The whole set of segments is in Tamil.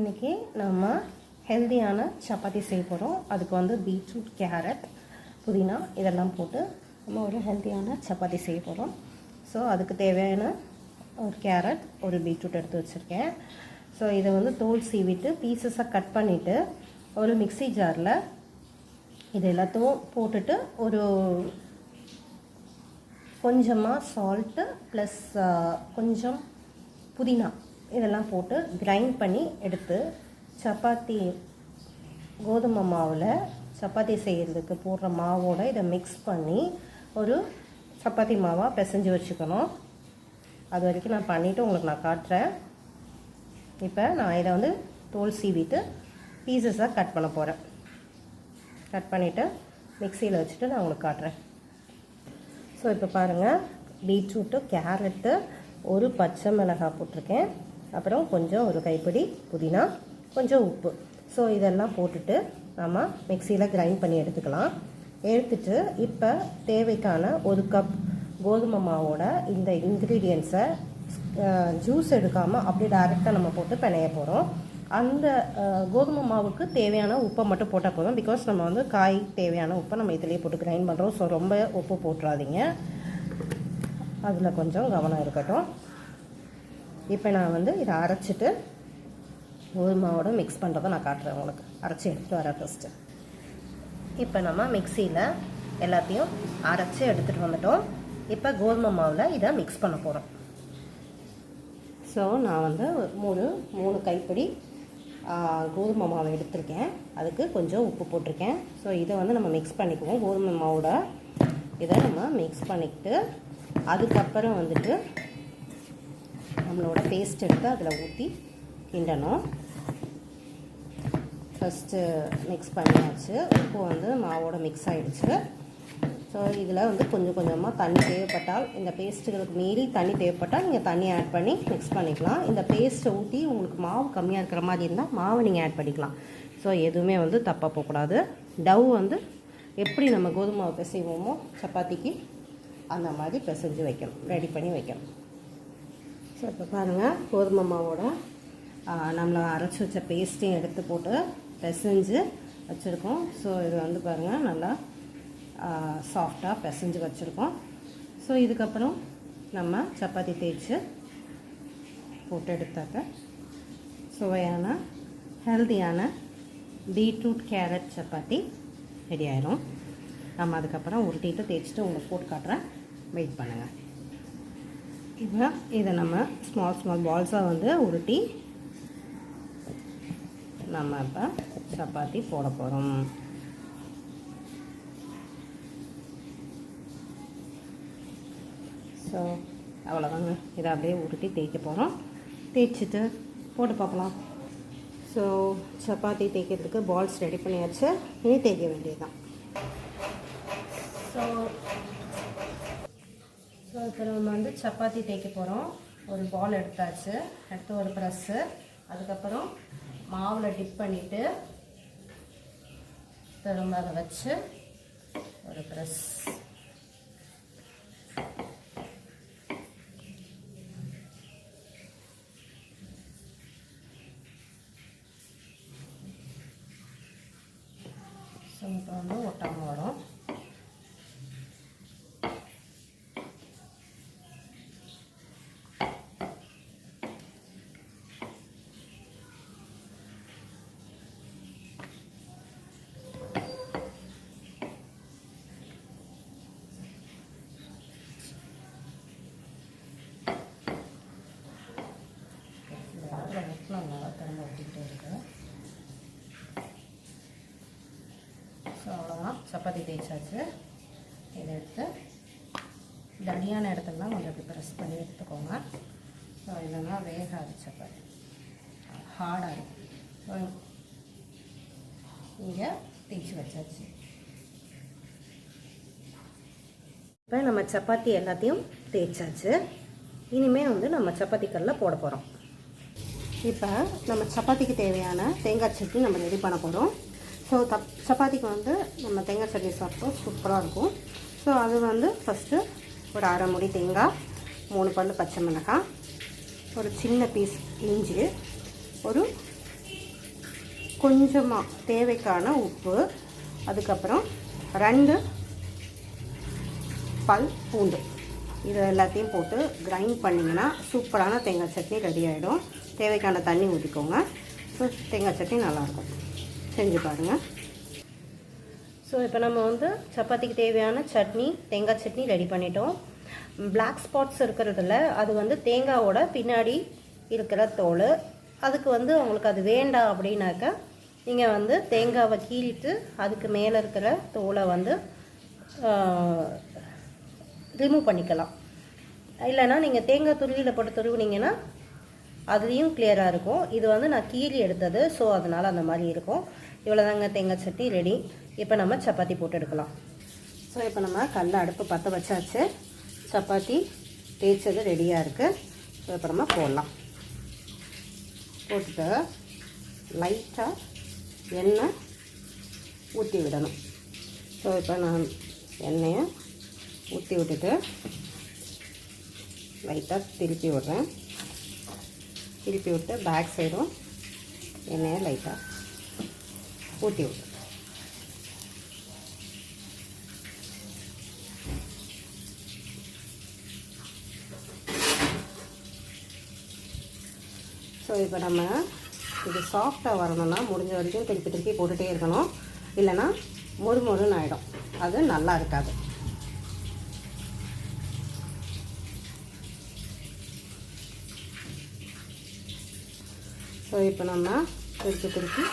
இன்றைக்கி நம்ம ஹெல்தியான சப்பாத்தி செய்ய போகிறோம். அதுக்கு வந்து பீட்ரூட், கேரட், புதினா இதெல்லாம் போட்டு நம்ம ஒரு ஹெல்தியான சப்பாத்தி செய்ய போகிறோம். ஸோ அதுக்கு தேவையான ஒரு கேரட், ஒரு பீட்ரூட் எடுத்து வச்சுருக்கேன். ஸோ இதை வந்து தோல் சீவிட்டு பீசஸாக கட் பண்ணிவிட்டு ஒரு மிக்ஸி ஜாரில் இது எல்லாத்தையும் போட்டுட்டு ஒரு கொஞ்சமாக சால்ட்டு ப்ளஸ் கொஞ்சம் புதினா இதெல்லாம் போட்டு கிரைண்ட் பண்ணி எடுத்து சப்பாத்தி கோதுமை மாவில் சப்பாத்தி செய்கிறதுக்கு போடுற மாவோட இதை மிக்ஸ் பண்ணி ஒரு சப்பாத்தி மாவாக பிசைஞ்சு வச்சுக்கணும். அது வரைக்கும் நான் பண்ணிவிட்டு உங்களுக்கு நான் காட்டுறேன். இப்போ நான் இதை வந்து தோல் சீவிட்டு பீசஸாக கட் பண்ண போகிறேன். கட் பண்ணிவிட்டு மிக்சியில் வச்சுட்டு நான் உங்களுக்கு காட்டுறேன். ஸோ இப்போ பாருங்கள், பீட்ரூட்டு, கேரட்டு, ஒரு பச்சை மிளகாய் போட்டிருக்கேன், அப்புறம் கொஞ்சம் ஒரு கைப்பிடி புதினா, கொஞ்சம் உப்பு. ஸோ இதெல்லாம் போட்டுட்டு நம்ம மிக்சியில் கிரைண்ட் பண்ணி எடுத்துக்கலாம். எடுத்துட்டு இப்போ தேவைக்கான ஒரு கப் கோதுமை மாவோட இந்த இன்க்ரீடியன்ஸை ஜூஸ் எடுக்காமல் அப்படியே டைரெக்டாக நம்ம போட்டு பிணைய போகிறோம். அந்த கோதுமை மாவுக்கு தேவையான உப்பை மட்டும் போட்டால் போதும். பிகாஸ் நம்ம வந்து காய் தேவையான உப்பை நம்ம இதிலே போட்டு கிரைண்ட் பண்ணுறோம். ஸோ ரொம்ப உப்பு போட்டுறாதீங்க, அதில் கொஞ்சம் கவனம் இருக்கட்டும். இப்போ நான் வந்து இதை அரைச்சிட்டு கோதுமாவோட மிக்ஸ் பண்ணுறதை நான் காட்டுறேன் உங்களுக்கு. அரைச்சி எடுத்துகிட்டு வரேன் ஃபஸ்ட்டு. இப்போ நம்ம மிக்சியில் எல்லாத்தையும் அரைச்சி எடுத்துகிட்டு வந்துட்டோம். இப்போ கோதுமை மாவில் இதை மிக்ஸ் பண்ண போகிறோம். ஸோ நான் வந்து மூணு கைப்பிடி கோதுமை மாவை எடுத்திருக்கேன். அதுக்கு கொஞ்சம் உப்பு போட்டிருக்கேன். ஸோ இதை வந்து நம்ம மிக்ஸ் பண்ணிக்குவோம். கோதுமை மாவோட இதை நம்ம மிக்ஸ் பண்ணிக்கிட்டு அதுக்கப்புறம் வந்துட்டு நம்மளோட பேஸ்ட் எடுத்து அதில் ஊற்றி கிண்டணும். ஃபஸ்ட்டு மிக்ஸ் பண்ணியாச்சு. உப்பு வந்து மாவோட மிக்ஸ் ஆகிடுச்சு. ஸோ இதில் வந்து கொஞ்சம் கொஞ்சமாக தண்ணி தேவைப்பட்டால், இந்த பேஸ்ட்டுகளுக்கு மீறி தண்ணி தேவைப்பட்டால் நீங்கள் தண்ணி ஆட் பண்ணி மிக்ஸ் பண்ணிக்கலாம். இந்த பேஸ்ட்டை ஊற்றி உங்களுக்கு மாவு கம்மியாக இருக்கிற மாதிரி இருந்தால் மாவை நீங்கள் ஆட் பண்ணிக்கலாம். ஸோ எதுவுமே வந்து தப்பாக போகக்கூடாது. டவ் வந்து எப்படி நம்ம கோதுமை மாவு பிசைவோமோ சப்பாத்திக்கு அந்த மாதிரி பிசைஞ்சு வைக்கணும், ரெடி பண்ணி வைக்கணும். ஸோ இப்போ பாருங்கள், கோதுமை மாவோட நம்மளை அரைச்சி வச்ச பேஸ்ட்டையும் எடுத்து போட்டு பிசைஞ்சு வச்சுருக்கோம். ஸோ இது வந்து பாருங்கள் நல்லா சாஃப்டாக பிசைஞ்சு வச்சுருக்கோம். ஸோ இதுக்கப்புறம் நம்ம சப்பாத்தி தேய்ச்சி போட்டு எடுத்தாக்க சுவையான ஹெல்த்தியான பீட்ரூட், கேரட் சப்பாத்தி ரெடி ஆயிரும். நம்ம அதுக்கப்புறம் உருட்டிட்டு தேய்ச்சிட்டு உங்களுக்கு போட்டு காட்டுறேன், வெயிட் பண்ணுங்கள். இப்போ இதை நம்ம ஸ்மால் பால்ஸாக வந்து உருட்டி நம்ம இப்போ சப்பாத்தி போட போகிறோம். ஸோ அவ்வளோதாங்க, இதை அப்படியே உருட்டி தேய்க்க போகிறோம். தேய்ச்சிட்டு போட்டு பார்க்கலாம். ஸோ சப்பாத்தி தேய்க்கிறதுக்கு பால்ஸ் ரெடி பண்ணியாச்சு. இனி தேய்க்க வேண்டியதுதான். ஸோ இப்போ நம்ம வந்து சப்பாத்தி தேய்க்க போகிறோம். ஒரு பால் எடுத்தாச்சு, அடுத்து ஒரு ப்ரெஸ்ஸு, அதுக்கப்புறம் மாவில் டிப் பண்ணிவிட்டு திரும்ப அதை வச்சு ஒரு ப்ரெஸ். ஸோ இப்போ வந்து ஒட்டாமல் வரும். நல்லா திரும்ப ஒட்டிகிட்டே இருக்கு. ஸோ அவ்வளோதான், சப்பாத்தி தேய்ச்சாச்சு. இதை எடுத்து தடியான இடத்துலலாம் கொஞ்சம் இப்படி ப்ரெஸ் பண்ணி எடுத்துக்கோங்க. ஸோ இல்லைன்னா வேகாது சப்பாத்தி, ஹார்டாக இருக்கும். ஸோ இங்கே தேய்ச்சி வச்சாச்சு. இப்போ நம்ம சப்பாத்தி எல்லாத்தையும் தேய்ச்சாச்சு. இனிமேல் வந்து நம்ம சப்பாத்தி கல்லில் போட போகிறோம். இப்போ நம்ம சப்பாத்திக்கு தேவையான தேங்காய் சட்னி நம்ம ரெடி பண்ண போகிறோம். ஸோ சப்பாத்திக்கு வந்து நம்ம தேங்காய் சட்னி சாப்பிட்டோம், சூப்பராக இருக்கும். ஸோ அது வந்து ஃபஸ்ட்டு ஒரு அரை மூடி தேங்காய், 3 பல் பச்சை மிளகாய், ஒரு சின்ன பீஸ் இஞ்சி, ஒரு கொஞ்சமாக தேவைக்கான உப்பு, அதுக்கப்புறம் 2 பல் பூண்டு, இது எல்லாத்தையும் போட்டு கிரைண்ட் பண்ணிங்கன்னா சூப்பரான தேங்காய் சட்னி ரெடி ஆகிடும். தேவைக்கான தண்ணி ஊற்றிக்கோங்க. ஸோ தேங்காய் சட்னி நல்லாயிருக்கும், செஞ்சு பாருங்கள். ஸோ இப்போ நம்ம வந்து சப்பாத்திக்கு தேவையான சட்னி, தேங்காய் சட்னி ரெடி பண்ணிட்டோம். பிளாக் ஸ்பாட்ஸ் இருக்கிறதுல அது வந்து தேங்காவோட பின்னாடி இருக்கிற தோல். அதுக்கு வந்து உங்களுக்கு அது வேண்டாம் அப்படின்னாக்கா நீங்கள் வந்து தேங்காவை கீழிட்டு அதுக்கு மேலே இருக்கிற தோலை வந்து ரிமூவ் பண்ணிக்கலாம். இல்லைனா நீங்கள் தேங்காய் துருவியில் போட்டு துருவினீங்கன்னா அதுலேயும் கிளியராக இருக்கும். இது வந்து நான் கீழி எடுத்தது, ஸோ அதனால் அந்த மாதிரி இருக்கும். இவ்வளோதாங்க தேங்காய் சட்னி ரெடி. இப்போ நம்ம சப்பாத்தி போட்டு எடுக்கலாம். ஸோ இப்போ நம்ம கல்ல அடுப்பு பற்ற வச்சாச்சு. சப்பாத்தி தேய்ச்சது ரெடியாக இருக்குது. ஸோ இப்போ நம்ம போடலாம். போட்டுட்டு லைட்டாக எண்ணெய் ஊற்றி விடணும். ஸோ இப்போ நான் எண்ணெயை ஊற்றி விட்டுட்டு லைட்டாக திருப்பி விட்றேன். திருப்பி விட்டு பேக் சைடும் எண்ணெயை லைட்டாக ஊற்றி விட்றேன். ஸோ இப்போ நம்ம இது சாஃப்டாக வரணும்னா முடிஞ்ச வரைக்கும் திருப்பி திருப்பி போட்டுகிட்டே இருக்கணும். இல்லைன்னா மொறுமொறுன்னு ஆகிடும், அது நல்லா இருக்காது. ஸோ இப்போ நம்ம திருப்பி திருப்பி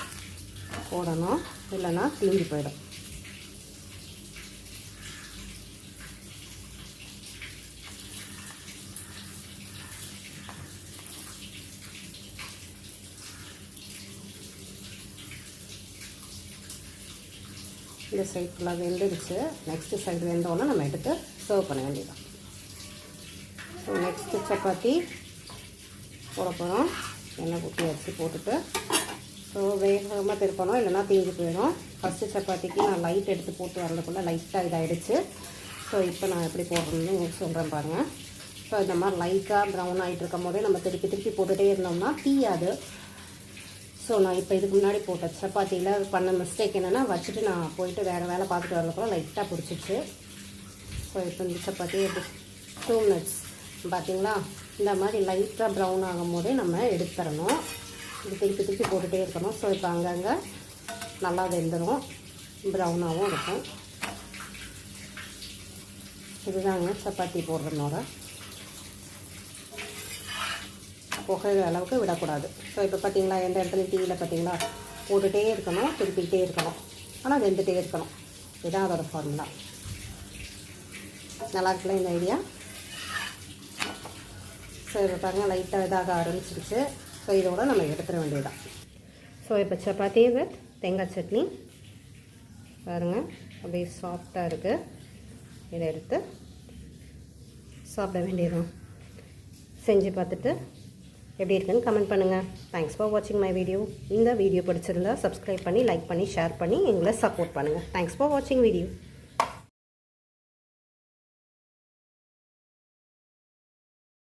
போடணும், இல்லைன்னா தீஞ்சு போயிடும். இந்த சைடு ஃபுல்லாக வெந்துடுச்சு. நெக்ஸ்ட்டு சைடு வெந்தோன்னா நம்ம எடுத்து சர்வ் பண்ண வேண்டியதான். ஸோ நெக்ஸ்ட்டு சப்பாத்தி போட போகிறோம். எண்ணெய் ஊற்றி வச்சு போட்டுட்டு ஸோ வேகமாக திருப்பணும், இல்லைனா தீஞ்சு போயிடும். ஃபஸ்ட்டு சப்பாத்திக்கு நான் லைட் எடுத்து போட்டு வரதுக்குள்ளே லைட்டாக இதாகிடுச்சு. ஸோ இப்போ நான் எப்படி போடுறேன்னு உங்களுக்கு சொல்கிறேன் பாருங்கள். ஸோ இந்த மாதிரி லைட்டாக ப்ரௌன் ஆகிட்டு இருக்கும் போதே நம்ம திருப்பி திருப்பி போட்டுகிட்டே இருந்தோம்னா தீயாது. ஸோ நான் இப்போ இதுக்கு முன்னாடி போட்ட சப்பாத்தியில் பண்ண மிஸ்டேக் என்னென்னா, வச்சுட்டு நான் போயிட்டு வேறு வேலை பார்த்துட்டு வரதுக்குள்ள லைட்டாக பிடிச்சிச்சு. ஸோ இப்போ இந்த சப்பாத்தி 2 மினிட்ஸ் பார்த்திங்களா, இந்த மாதிரி லைட்டாக ப்ரௌன் ஆகும் போதே நம்ம எடுத்துடணும். இது திருப்பி திருப்பி போட்டுகிட்டே இருக்கணும். ஸோ இப்போ அங்கங்கே நல்லா வெந்துடும், ப்ரௌனாகவும் இருக்கும். இதுதாங்க சப்பாத்தி போடுறதுனோட புகைற அளவுக்கு விடக்கூடாது. ஸோ இப்போ பார்த்திங்களா, எந்த இடத்துல டீயில் பார்த்திங்களா போட்டுகிட்டே இருக்கணும், திருப்பிக்கிட்டே இருக்கணும், ஆனால் வெந்துகிட்டே இருக்கணும். இதுதான் அதோட ஃபார்முலா. நல்லா இருக்குல்ல இந்த ஐடியா? ஸோ இப்போ பாருங்கள் லைட்டாக இதாக ஆரம்பிச்சிருச்சு. ஸோ இதோட நம்ம எடுத்துட வேண்டியதுதான். ஸோ இப்போ சப்பாத்தி வித் தேங்காய் சட்னி பாருங்கள், அப்படியே சாஃப்டாக இருக்குது. இதை எடுத்து சாப்பிட வேண்டியதுதான். செஞ்சு பார்த்துட்டு எப்படி இருக்குன்னு கமெண்ட் பண்ணுங்கள். தேங்க்ஸ் ஃபார் வாட்சிங் மை வீடியோ. இந்த வீடியோ பிடிச்சிருந்தா சப்ஸ்கிரைப் பண்ணி, லைக் பண்ணி, ஷேர் பண்ணி எங்களை சப்போர்ட் பண்ணுங்கள். தேங்க்ஸ் ஃபார் வாட்சிங் வீடியோ.